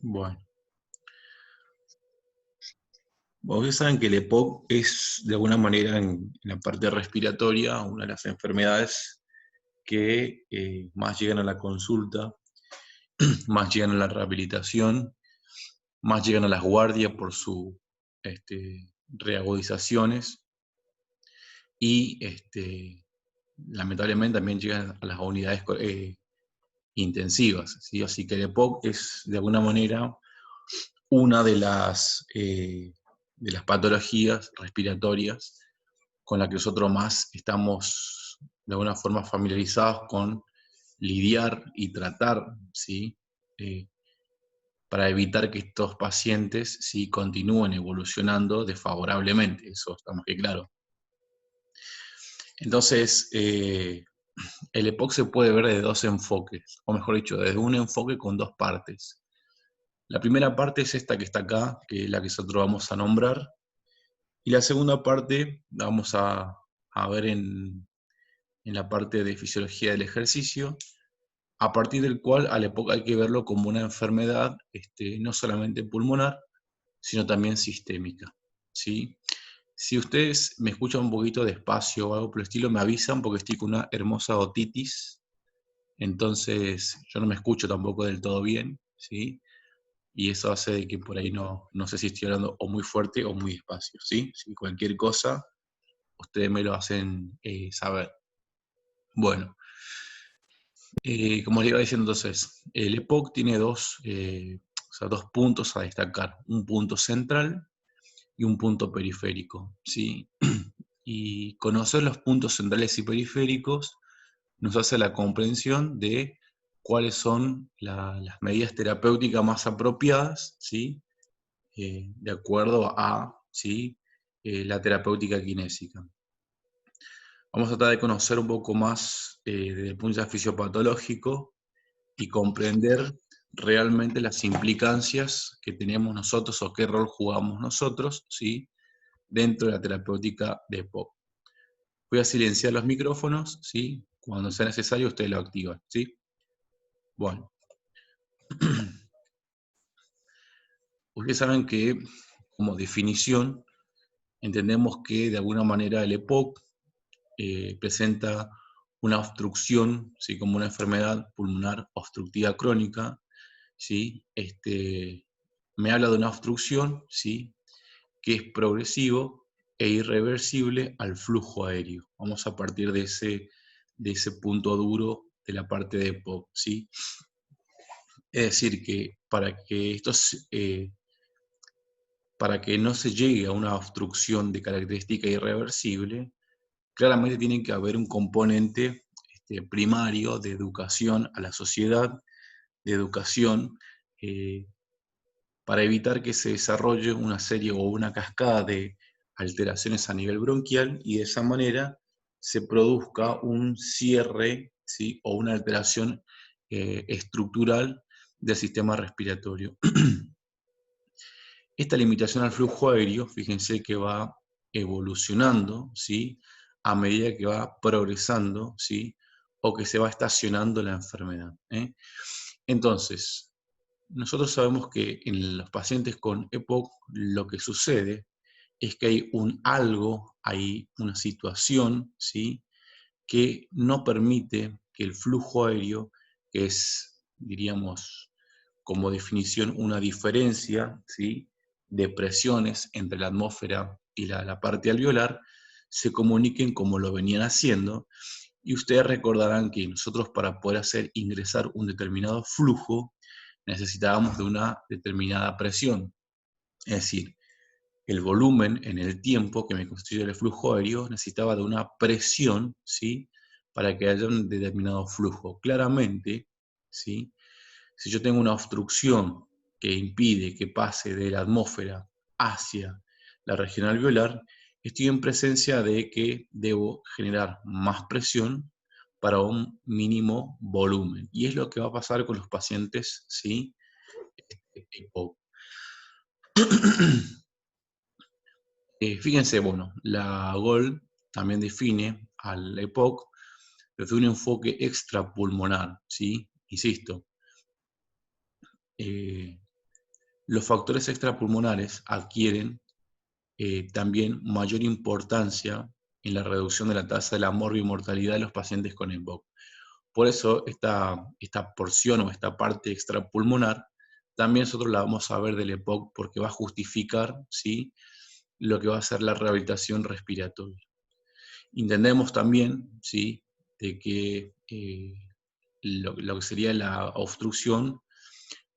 Bueno, ustedes saben que el EPOC es, de alguna manera, en la parte respiratoria, una de las enfermedades que más llegan a la consulta, más llegan a la rehabilitación, más llegan a las guardias por sus reagudizaciones y lamentablemente también llegan a las unidades intensivas, ¿sí? Así que el EPOC es, de alguna manera, una de las patologías respiratorias con la que nosotros más estamos de alguna forma familiarizados con lidiar y tratar, ¿sí? Eh, para evitar que estos pacientes, ¿sí?, continúen evolucionando desfavorablemente, eso está más que claro. Entonces, el EPOC se puede ver desde dos enfoques, o mejor dicho, desde un enfoque con dos partes. La primera parte es esta que está acá, que es la que nosotros vamos a nombrar, y la segunda parte la vamos a ver en la parte de fisiología del ejercicio, a partir del cual al EPOC hay que verlo como una enfermedad no solamente pulmonar, sino también sistémica, ¿sí? Si ustedes me escuchan un poquito despacio o algo por el estilo, me avisan porque estoy con una hermosa otitis, entonces yo no me escucho tampoco del todo bien, ¿sí? Y eso hace de que por ahí no sé si estoy hablando o muy fuerte o muy despacio, ¿sí? Si cualquier cosa, ustedes me lo hacen saber. Bueno, como les iba diciendo entonces, el EPOC tiene dos puntos a destacar, un punto central y un punto periférico, ¿sí? Y conocer los puntos centrales y periféricos nos hace la comprensión de cuáles son las medidas terapéuticas más apropiadas, ¿sí? De acuerdo a, ¿sí?, la terapéutica kinésica. Vamos a tratar de conocer un poco más desde el punto de vista fisiopatológico y comprender realmente las implicancias que tenemos nosotros o qué rol jugamos nosotros, ¿sí?, dentro de la terapéutica de EPOC. Voy a silenciar los micrófonos, ¿sí? Cuando sea necesario ustedes lo activan, ¿sí? Bueno. Ustedes saben que, como definición, entendemos que de alguna manera el EPOC presenta una obstrucción, ¿sí?, como una enfermedad pulmonar obstructiva crónica, ¿sí? Me habla de una obstrucción, ¿sí?, que es progresivo e irreversible al flujo aéreo. Vamos a partir de ese punto duro de la parte de EPOC, ¿sí? Es decir, que para que no se llegue a una obstrucción de característica irreversible, claramente tiene que haber un componente primario de educación a la sociedad, de educación para evitar que se desarrolle una serie o una cascada de alteraciones a nivel bronquial y de esa manera se produzca un cierre, ¿sí?, o una alteración estructural del sistema respiratorio. Esta limitación al flujo aéreo, fíjense que va evolucionando, ¿sí?, a medida que va progresando, ¿sí?, o que se va estacionando la enfermedad, ¿eh? Entonces, nosotros sabemos que en los pacientes con EPOC lo que sucede es que hay una situación, ¿sí?, que no permite que el flujo aéreo, que es, diríamos, como definición, una diferencia, ¿sí?, de presiones entre la atmósfera y la parte alveolar, se comuniquen como lo venían haciendo. Y ustedes recordarán que nosotros, para poder hacer ingresar un determinado flujo, necesitábamos de una determinada presión. Es decir, el volumen en el tiempo que me constituye el flujo aéreo necesitaba de una presión, ¿sí?, para que haya un determinado flujo. Claramente, ¿sí?, si yo tengo una obstrucción que impide que pase de la atmósfera hacia la región alveolar, estoy en presencia de que debo generar más presión para un mínimo volumen. Y es lo que va a pasar con los pacientes, ¿sí?, EPOC. Fíjense, bueno, la GOL también define al EPOC desde un enfoque extrapulmonar, ¿sí? Insisto, los factores extrapulmonares adquieren también mayor importancia en la reducción de la tasa de la morbimortalidad de los pacientes con EPOC. Por eso esta porción o esta parte extrapulmonar también nosotros la vamos a ver del EPOC porque va a justificar, ¿sí?, lo que va a ser la rehabilitación respiratoria. Entendemos también, ¿sí?, de que lo que sería la obstrucción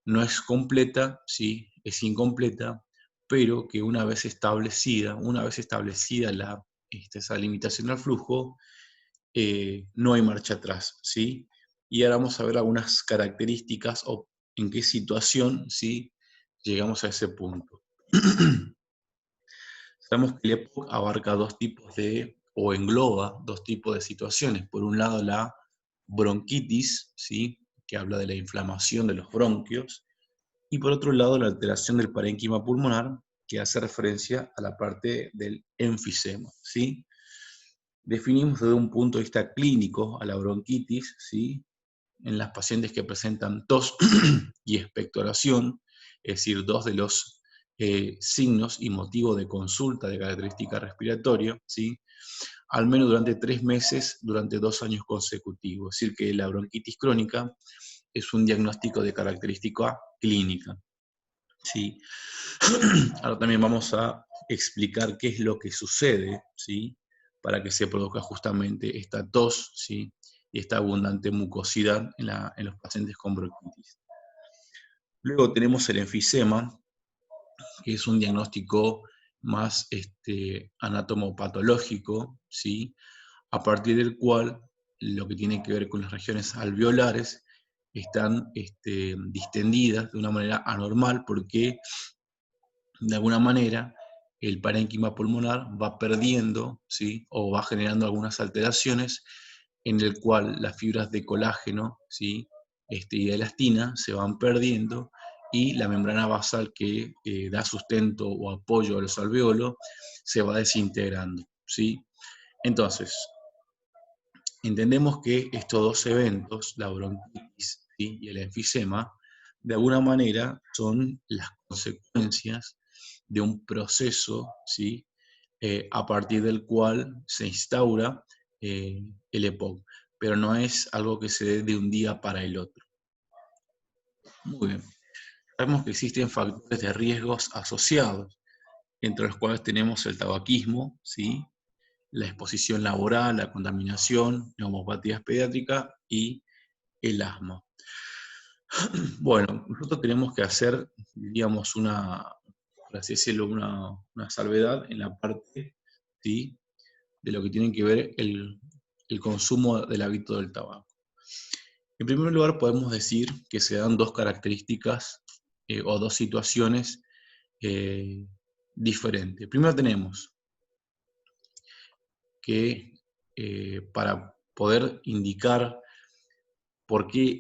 no es completa, ¿sí?, es incompleta, pero que una vez establecida esa limitación al flujo, no hay marcha atrás, ¿sí? Y ahora vamos a ver algunas características o en qué situación, ¿sí?, llegamos a ese punto. Sabemos que el EPOC abarca o engloba dos tipos de situaciones. Por un lado, la bronquitis, ¿sí?, que habla de la inflamación de los bronquios, y por otro lado, la alteración del parénquima pulmonar, que hace referencia a la parte del enfisema, ¿sí? Definimos desde un punto de vista clínico a la bronquitis, ¿sí?, en las pacientes que presentan tos y expectoración, es decir, dos de los signos y motivos de consulta de característica respiratoria, ¿sí?, al menos durante 3 meses, durante 2 años consecutivos. Es decir, que la bronquitis crónica es un diagnóstico de característica clínica, ¿sí? Ahora también vamos a explicar qué es lo que sucede, ¿sí?, para que se produzca justamente esta tos, ¿sí?, y esta abundante mucosidad en los pacientes con bronquitis. Luego tenemos el enfisema, que es un diagnóstico más anatomopatológico, ¿sí?, a partir del cual lo que tiene que ver con las regiones alveolares están distendidas de una manera anormal porque de alguna manera el parénquima pulmonar va perdiendo, ¿sí?, o va generando algunas alteraciones en el cual las fibras de colágeno, ¿sí?, y de elastina se van perdiendo y la membrana basal que da sustento o apoyo a los alveolos se va desintegrando, ¿sí? Entonces, entendemos que estos dos eventos, la bronquitis, ¿sí?, y el enfisema, de alguna manera son las consecuencias de un proceso, ¿sí?, a partir del cual se instaura el EPOC, pero no es algo que se dé de un día para el otro. Muy bien. Sabemos que existen factores de riesgos asociados, entre los cuales tenemos el tabaquismo, ¿sí?, la exposición laboral, la contaminación, neumopatías pediátricas y el asma. Bueno, nosotros tenemos que hacer, digamos, por así decirlo, una salvedad en la parte, ¿sí?, de lo que tiene que ver el consumo del hábito del tabaco. En primer lugar, podemos decir que se dan dos características o dos situaciones diferentes. Primero tenemos que para poder indicar por qué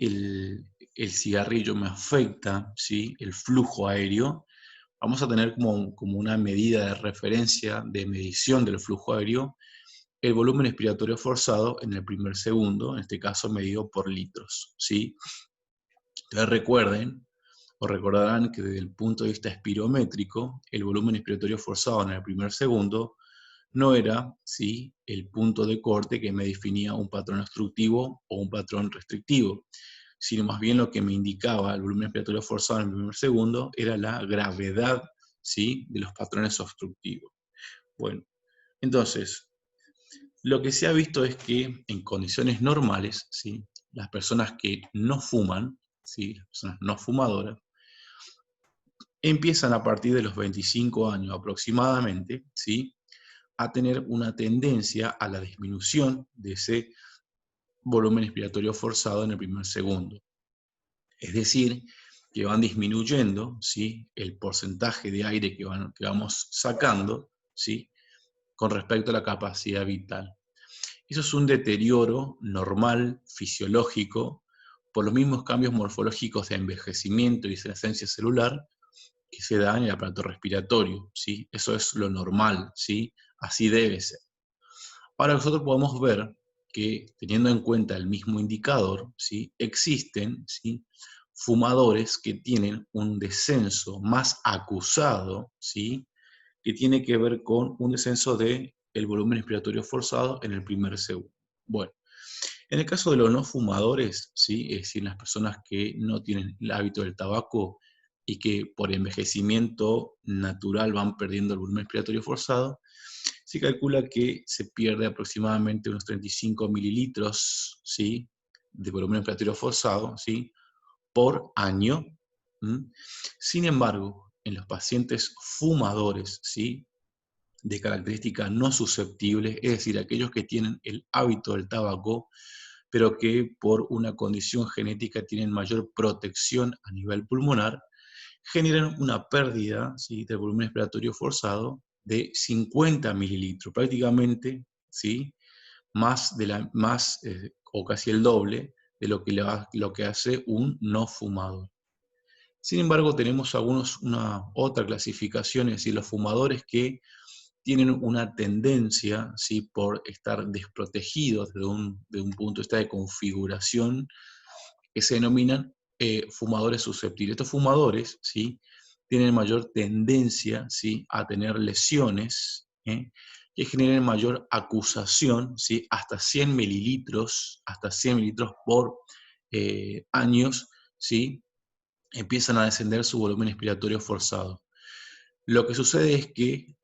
el cigarrillo me afecta, ¿sí?, el flujo aéreo, vamos a tener como una medida de referencia, de medición del flujo aéreo, el volumen expiratorio forzado en el primer segundo, en este caso medido por litros, ¿sí? Entonces recuerden, o recordarán que desde el punto de vista espirométrico, el volumen expiratorio forzado en el primer segundo no era, ¿sí?, el punto de corte que me definía un patrón obstructivo o un patrón restrictivo, sino más bien lo que me indicaba el volumen expiratorio forzado en el primer segundo era la gravedad, ¿sí?, de los patrones obstructivos. Bueno, entonces, lo que se ha visto es que en condiciones normales, ¿sí?, las personas que no fuman, ¿sí?, las personas no fumadoras, empiezan a partir de los 25 años aproximadamente, ¿sí?, a tener una tendencia a la disminución de ese volumen expiratorio forzado en el primer segundo. Es decir, que van disminuyendo, ¿sí?, el porcentaje de aire que vamos sacando, ¿sí?, con respecto a la capacidad vital. Eso es un deterioro normal, fisiológico, por los mismos cambios morfológicos de envejecimiento y senescencia celular que se dan en el aparato respiratorio, ¿sí? Eso es lo normal, ¿sí? Así debe ser. Ahora nosotros podemos ver que, teniendo en cuenta el mismo indicador, ¿sí?, existen, ¿sí?, fumadores que tienen un descenso más acusado, ¿sí? Que tiene que ver con un descenso del volumen respiratorio forzado en el primer segundo. Bueno, en el caso de los no fumadores, ¿sí? Es decir, las personas que no tienen el hábito del tabaco y que por envejecimiento natural van perdiendo el volumen respiratorio forzado, se calcula que se pierde aproximadamente unos 35 mililitros, ¿sí? De volumen respiratorio forzado, ¿sí? Por año. ¿Mm? Sin embargo, en los pacientes fumadores, ¿sí? De características no susceptibles, es decir, aquellos que tienen el hábito del tabaco, pero que por una condición genética tienen mayor protección a nivel pulmonar, generan una pérdida, ¿sí? Del volumen respiratorio forzado de 50 mililitros, prácticamente, ¿sí? O casi el doble de lo que hace un no fumador. Sin embargo, tenemos una otra clasificación, es decir, los fumadores que tienen una tendencia, ¿sí? Por estar desprotegidos de un punto de vista de configuración, que se denominan fumadores susceptibles. Estos fumadores, ¿sí? Tienen mayor tendencia, ¿sí? A tener lesiones, que generen mayor acusación, ¿sí? Hasta 100 mililitros por años, ¿sí? Empiezan a descender su volumen respiratorio forzado. Lo que sucede es que,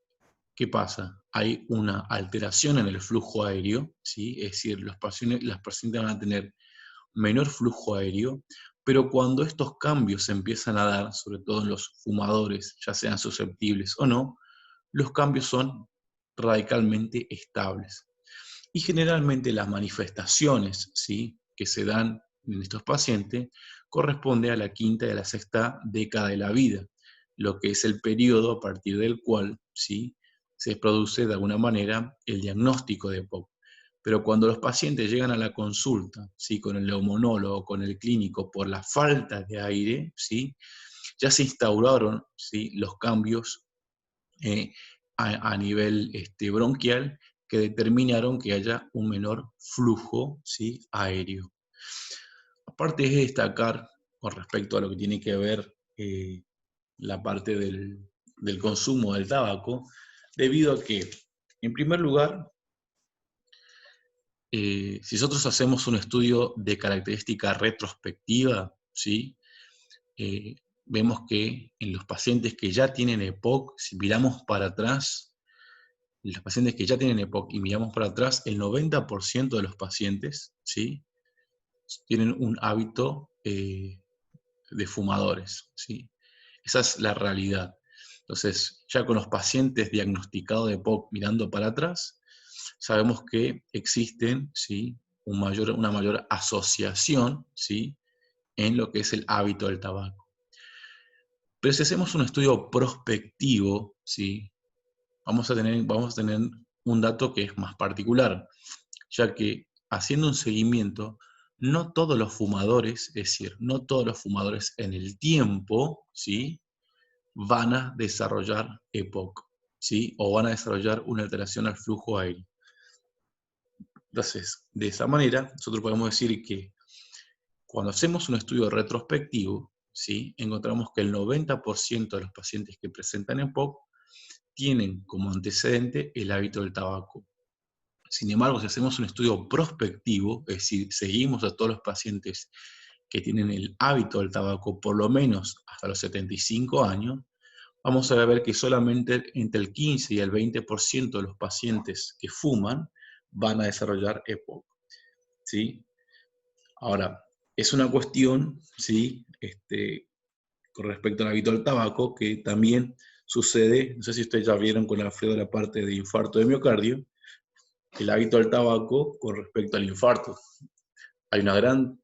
¿qué pasa? Hay una alteración en el flujo aéreo, ¿sí? Es decir, las pacientes van a tener menor flujo aéreo, pero cuando estos cambios se empiezan a dar, sobre todo en los fumadores, ya sean susceptibles o no, los cambios son radicalmente estables. Y generalmente las manifestaciones, ¿sí? Que se dan en estos pacientes corresponde a la quinta y a la sexta década de la vida, lo que es el periodo a partir del cual, ¿sí? Se produce de alguna manera el diagnóstico de EPOC. Pero cuando los pacientes llegan a la consulta, ¿sí? Con el neumonólogo, con el clínico, por la falta de aire, ¿sí? Ya se instauraron, ¿sí? Los cambios eh, a nivel bronquial que determinaron que haya un menor flujo, ¿sí? Aéreo. Aparte es destacar, con respecto a lo que tiene que ver la parte del consumo del tabaco, debido a que, en primer lugar, si nosotros hacemos un estudio de característica retrospectiva, ¿sí? Vemos que en los pacientes que ya tienen EPOC, si miramos para atrás, los pacientes que ya tienen EPOC y miramos para atrás, el 90% de los pacientes, ¿sí? Tienen un hábito de fumadores, ¿sí? Esa es la realidad. Entonces, ya con los pacientes diagnosticados de EPOC mirando para atrás, sabemos que existen, ¿sí? Una mayor asociación, ¿sí? En lo que es el hábito del tabaco. Pero si hacemos un estudio prospectivo, ¿sí? Vamos a tener un dato que es más particular, ya que haciendo un seguimiento, no todos los fumadores, es decir, no todos los fumadores en el tiempo, ¿sí? Van a desarrollar EPOC, ¿sí? O van a desarrollar una alteración al flujo aéreo. Entonces, de esa manera, nosotros podemos decir que cuando hacemos un estudio retrospectivo, ¿sí? Encontramos que el 90% de los pacientes que presentan EPOC tienen como antecedente el hábito del tabaco. Sin embargo, si hacemos un estudio prospectivo, es decir, seguimos a todos los pacientes que tienen el hábito del tabaco por lo menos hasta los 75 años, vamos a ver que solamente entre el 15 y el 20% de los pacientes que fuman van a desarrollar EPOC, ¿sí? Ahora, es una cuestión, ¿sí? Con respecto al hábito del tabaco, que también sucede, no sé si ustedes ya vieron con Alfredo la parte de infarto de miocardio, el hábito del tabaco con respecto al infarto. Hay una gran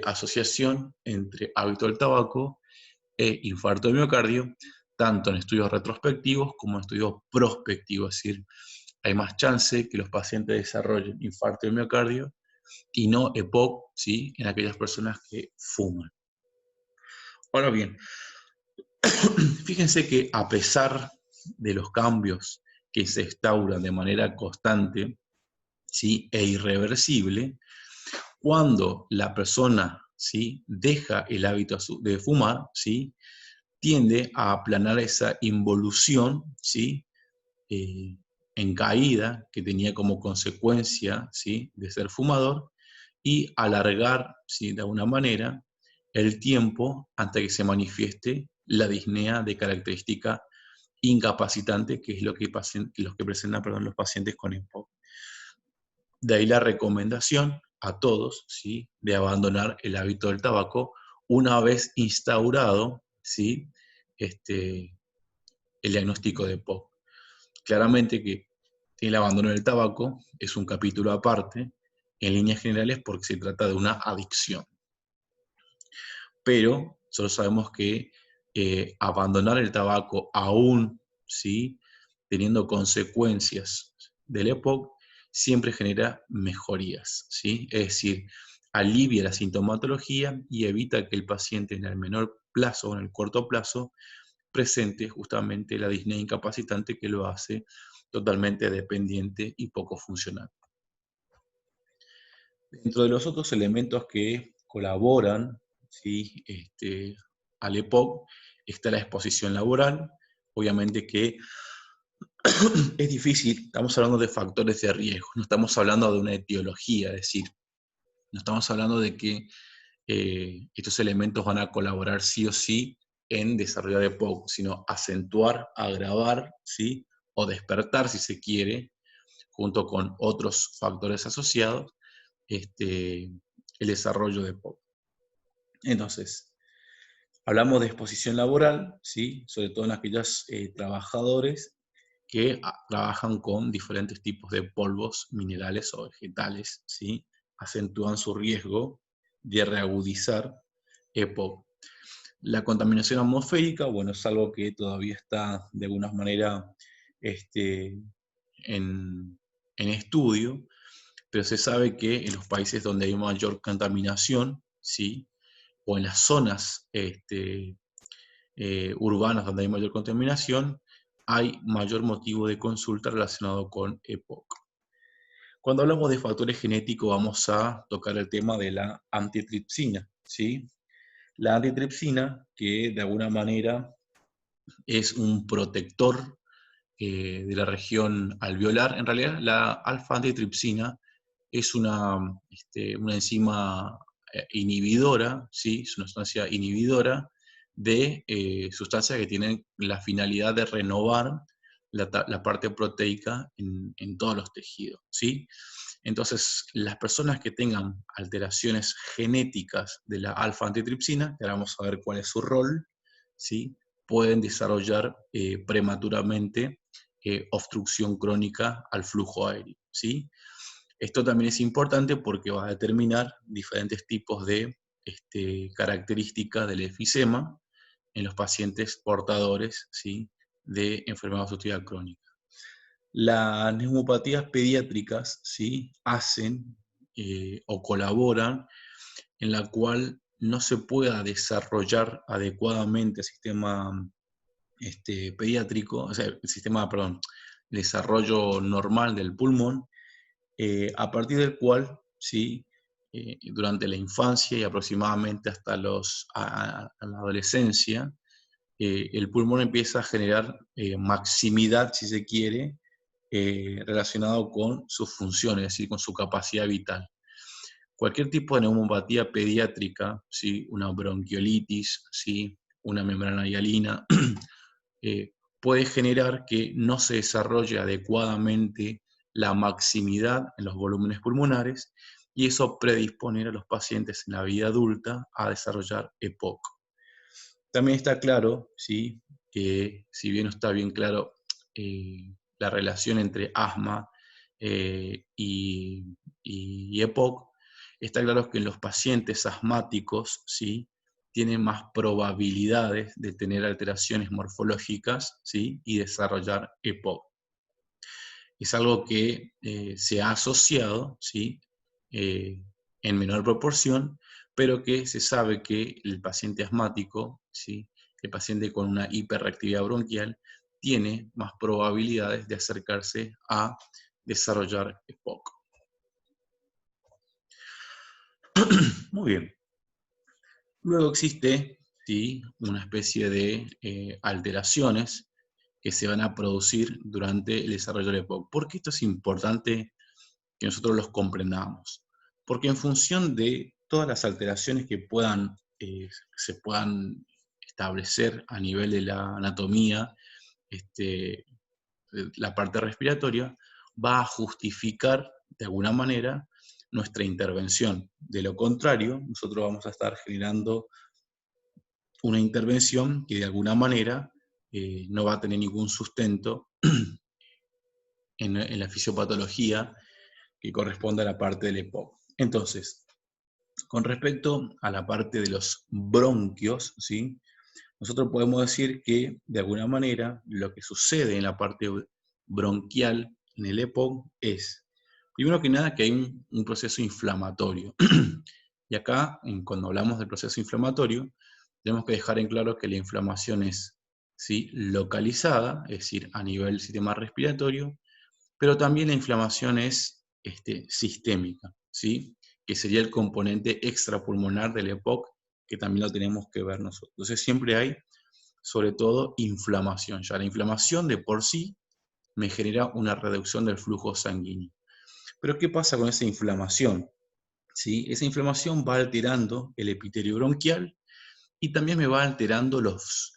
asociación entre hábito del tabaco e infarto de miocardio, tanto en estudios retrospectivos como en estudios prospectivos, es decir, hay más chance que los pacientes desarrollen infarto de miocardio y no EPOC, ¿sí? En aquellas personas que fuman. Ahora bien, fíjense que a pesar de los cambios que se instauran de manera constante, ¿sí? E irreversible, cuando la persona ¿sí? Deja el hábito de fumar, ¿sí? Tiende a aplanar esa involución, ¿sí? En caída que tenía como consecuencia, ¿sí? De ser fumador, y alargar, ¿sí? De alguna manera el tiempo hasta que se manifieste la disnea de característica incapacitante, que es lo que, presentan, perdón, los pacientes con EPOC. De ahí la recomendación a todos, ¿sí? De abandonar el hábito del tabaco una vez instaurado, ¿sí? El diagnóstico de EPOC. Claramente que el abandono del tabaco es un capítulo aparte, en líneas generales, porque se trata de una adicción. Pero solo sabemos que abandonar el tabaco aún, ¿sí? Teniendo consecuencias del EPOC, siempre genera mejorías, ¿sí? Es decir, alivia la sintomatología y evita que el paciente en el menor plazo o en el corto plazo presente justamente la disnea incapacitante que lo hace totalmente dependiente y poco funcional. Dentro de los otros elementos que colaboran, ¿sí? Al EPOC está la exposición laboral. Obviamente que es difícil, estamos hablando de factores de riesgo, no estamos hablando de una etiología, es decir, no estamos hablando de que estos elementos van a colaborar sí o sí en desarrollar EPOC, sino acentuar, agravar, ¿sí? O despertar, si se quiere, junto con otros factores asociados, el desarrollo de EPOC. Entonces, hablamos de exposición laboral, ¿sí? Sobre todo en aquellos trabajadores que trabajan con diferentes tipos de polvos minerales o vegetales, ¿sí? Acentúan su riesgo de reagudizar EPOC. La contaminación atmosférica, bueno, es algo que todavía está de alguna manera en estudio, pero se sabe que en los países donde hay mayor contaminación, ¿sí? O en las zonas urbanas donde hay mayor contaminación, hay mayor motivo de consulta relacionado con EPOC. Cuando hablamos de factores genéticos vamos a tocar el tema de la antitripsina, ¿sí? La antitripsina, que de alguna manera es un protector de la región alveolar. En realidad, la alfa-antitripsina es una enzima inhibidora, ¿sí? Es una sustancia inhibidora de sustancias que tienen la finalidad de renovar la parte proteica en todos los tejidos, ¿sí? Entonces, las personas que tengan alteraciones genéticas de la alfa-antitripsina, que ahora vamos a ver cuál es su rol, ¿sí? Pueden desarrollar prematuramente obstrucción crónica al flujo aéreo, ¿sí? Esto también es importante porque va a determinar diferentes tipos de características del efisema en los pacientes portadores, ¿sí? De enfermedad obstructiva crónica. Las neumopatías pediátricas, ¿sí? Hacen o colaboran en la cual no se pueda desarrollar adecuadamente el sistema pediátrico, o sea, el sistema, perdón, el desarrollo normal del pulmón, a partir del cual, ¿sí? Durante la infancia y aproximadamente hasta la adolescencia, el pulmón empieza a generar maximidad, si se quiere, relacionado con sus funciones, es decir, con su capacidad vital. Cualquier tipo de neumopatía pediátrica, ¿sí? Una bronquiolitis, ¿sí? Una membrana hialina, puede generar que no se desarrolle adecuadamente la maximidad en los volúmenes pulmonares y eso predisponer a los pacientes en la vida adulta a desarrollar EPOC. También está claro, ¿sí? Que si bien no está bien claro la relación entre asma y EPOC, está claro que en los pacientes asmáticos, ¿sí? Tienen más probabilidades de tener alteraciones morfológicas, ¿sí? Y desarrollar EPOC. Es algo que se ha asociado, ¿sí? En menor proporción, pero que se sabe que el paciente asmático, ¿sí? El paciente con una hiperreactividad bronquial, tiene más probabilidades de acercarse a desarrollar EPOC. Muy bien. Luego existe, ¿sí?, una especie de alteraciones que se van a producir durante el desarrollo del EPOC. ¿Por qué esto es importante que nosotros los comprendamos? Porque en función de todas las alteraciones que se puedan establecer a nivel de la anatomía, la parte respiratoria, va a justificar de alguna manera nuestra intervención. De lo contrario, nosotros vamos a estar generando una intervención que de alguna manera no va a tener ningún sustento en la fisiopatología que corresponde a la parte del EPOC. Entonces, con respecto a la parte de los bronquios, ¿sí?, nosotros podemos decir que de alguna manera lo que sucede en la parte bronquial en el EPOC es, primero que nada, que hay un proceso inflamatorio. Y acá, cuando hablamos del proceso inflamatorio, tenemos que dejar en claro que la inflamación es, ¿sí?, localizada, es decir, a nivel del sistema respiratorio, pero también la inflamación es sistémica, ¿sí?, que sería el componente extrapulmonar del EPOC, que también lo tenemos que ver nosotros. Entonces siempre hay, sobre todo, inflamación. Ya la inflamación de por sí me genera una reducción del flujo sanguíneo. Pero ¿qué pasa con esa inflamación? ¿Sí? Esa inflamación va alterando el epitelio bronquial y también me va alterando los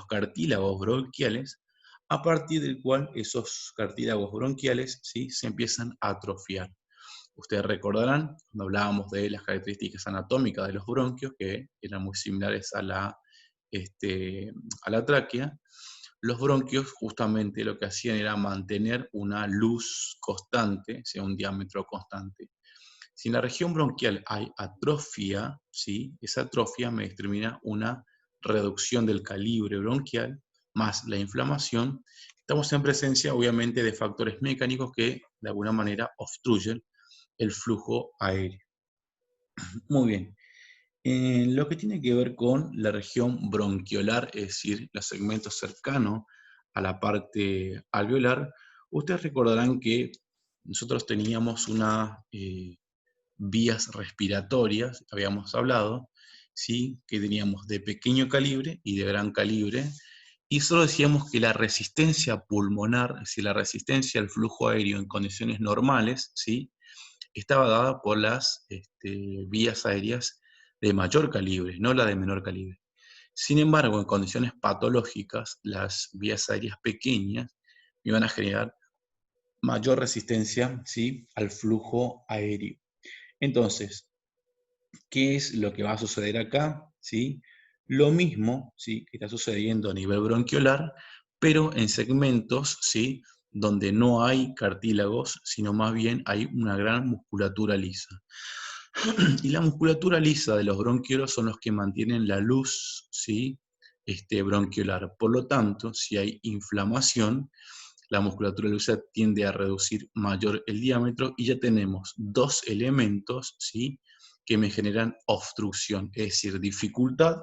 cartílagos bronquiales, a partir del cual esos cartílagos bronquiales, ¿sí?, se empiezan a atrofiar. Ustedes recordarán, cuando hablábamos de las características anatómicas de los bronquios, que eran muy similares a la tráquea, los bronquios justamente lo que hacían era mantener una luz constante, o sea, un diámetro constante. Si en la región bronquial hay atrofia, ¿sí?, esa atrofia me determina una reducción del calibre bronquial más la inflamación. Estamos en presencia, obviamente, de factores mecánicos que de alguna manera obstruyen el flujo aéreo. Muy bien. En lo que tiene que ver con la región bronquiolar, es decir, los segmentos cercanos a la parte alveolar, ustedes recordarán que nosotros teníamos unas vías respiratorias, habíamos hablado, ¿sí?, que teníamos de pequeño calibre y de gran calibre, y solo decíamos que la resistencia pulmonar, es decir, la resistencia al flujo aéreo en condiciones normales, ¿sí?, estaba dada por las vías aéreas de mayor calibre, no la de menor calibre. Sin embargo, en condiciones patológicas, las vías aéreas pequeñas iban a generar mayor resistencia, ¿sí?, al flujo aéreo. Entonces, ¿qué es lo que va a suceder acá? ¿Sí? Lo mismo, ¿sí?, que está sucediendo a nivel bronquiolar, pero en segmentos, ¿sí?, donde no hay cartílagos, sino más bien hay una gran musculatura lisa. Y la musculatura lisa de los bronquiolos son los que mantienen la luz, ¿sí?, bronquiolar. Por lo tanto, si hay inflamación, la musculatura lisa tiende a reducir mayor el diámetro y ya tenemos dos elementos, ¿sí?, que me generan obstrucción, es decir, dificultad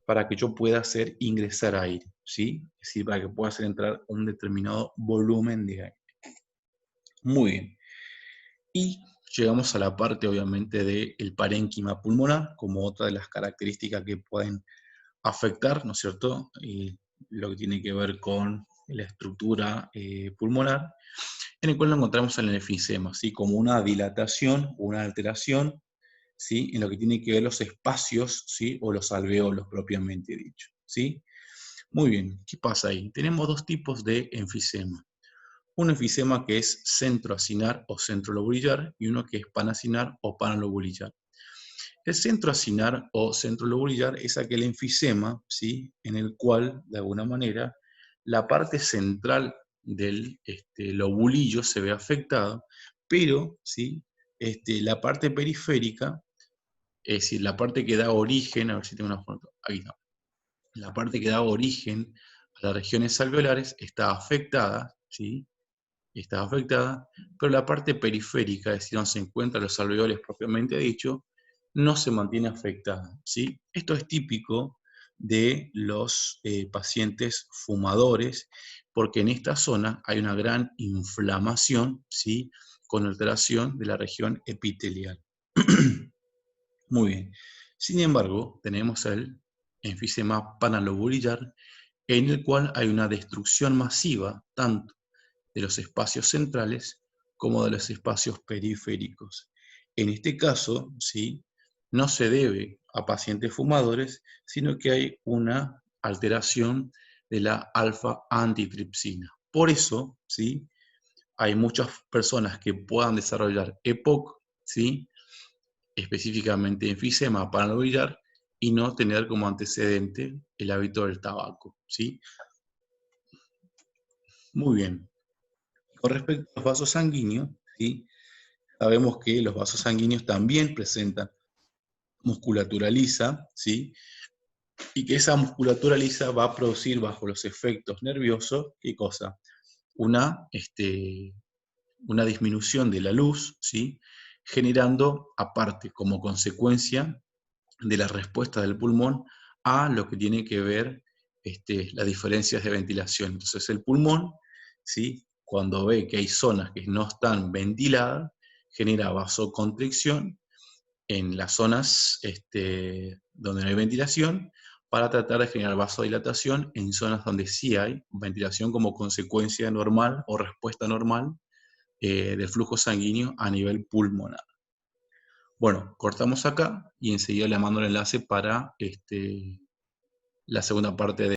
para que yo pueda hacer ingresar aire, ¿sí?, es decir, para que pueda hacer entrar un determinado volumen de aire. Muy bien. Y llegamos a la parte, obviamente, del parénquima pulmonar, como otra de las características que pueden afectar, ¿no es cierto?, lo que tiene que ver con la estructura pulmonar, en el cual lo encontramos en el enfisema, ¿sí?, como una dilatación, una alteración, ¿sí?, en lo que tiene que ver los espacios, ¿sí?, o los alveolos propiamente dicho, ¿sí? Muy bien, ¿qué pasa ahí? Tenemos dos tipos de enfisema. Un enfisema que es centroacinar o centrolobular y uno que es panacinar o panolobular. El centroacinar o centrolobular es aquel enfisema, ¿sí?, en el cual, de alguna manera, la parte central del lobulillo se ve afectada, pero, ¿sí?, la parte periférica, es decir, la parte que da origen, a ver si tengo una foto, ahí está, la parte que da origen a las regiones alveolares está afectada, ¿sí?, está afectada, pero la parte periférica, es decir, donde se encuentran los alveoles propiamente dicho, no se mantiene afectada, ¿sí? Esto es típico de los pacientes fumadores, porque en esta zona hay una gran inflamación, ¿sí?, con alteración de la región epitelial. Muy bien. Sin embargo, tenemos el enfisema panalobular, en el cual hay una destrucción masiva tanto de los espacios centrales como de los espacios periféricos. En este caso, ¿sí?, no se debe a pacientes fumadores, sino que hay una alteración de la alfa-antitripsina. Por eso, ¿sí?, hay muchas personas que puedan desarrollar EPOC, ¿sí?, específicamente enfisema panalobular, y no tener como antecedente el hábito del tabaco, ¿sí? Muy bien. Con respecto a los vasos sanguíneos, ¿sí?, sabemos que los vasos sanguíneos también presentan musculatura lisa, ¿sí?, y que esa musculatura lisa va a producir bajo los efectos nerviosos, ¿qué cosa? Una disminución de la luz, ¿sí?, generando, aparte, como consecuencia de la respuesta del pulmón a lo que tiene que ver las diferencias de ventilación. Entonces el pulmón, ¿sí?, cuando ve que hay zonas que no están ventiladas, genera vasoconstricción en las zonas donde no hay ventilación, para tratar de generar vasodilatación en zonas donde sí hay ventilación como consecuencia normal o respuesta normal del flujo sanguíneo a nivel pulmonar. Bueno, cortamos acá y enseguida le mando el enlace para la segunda parte de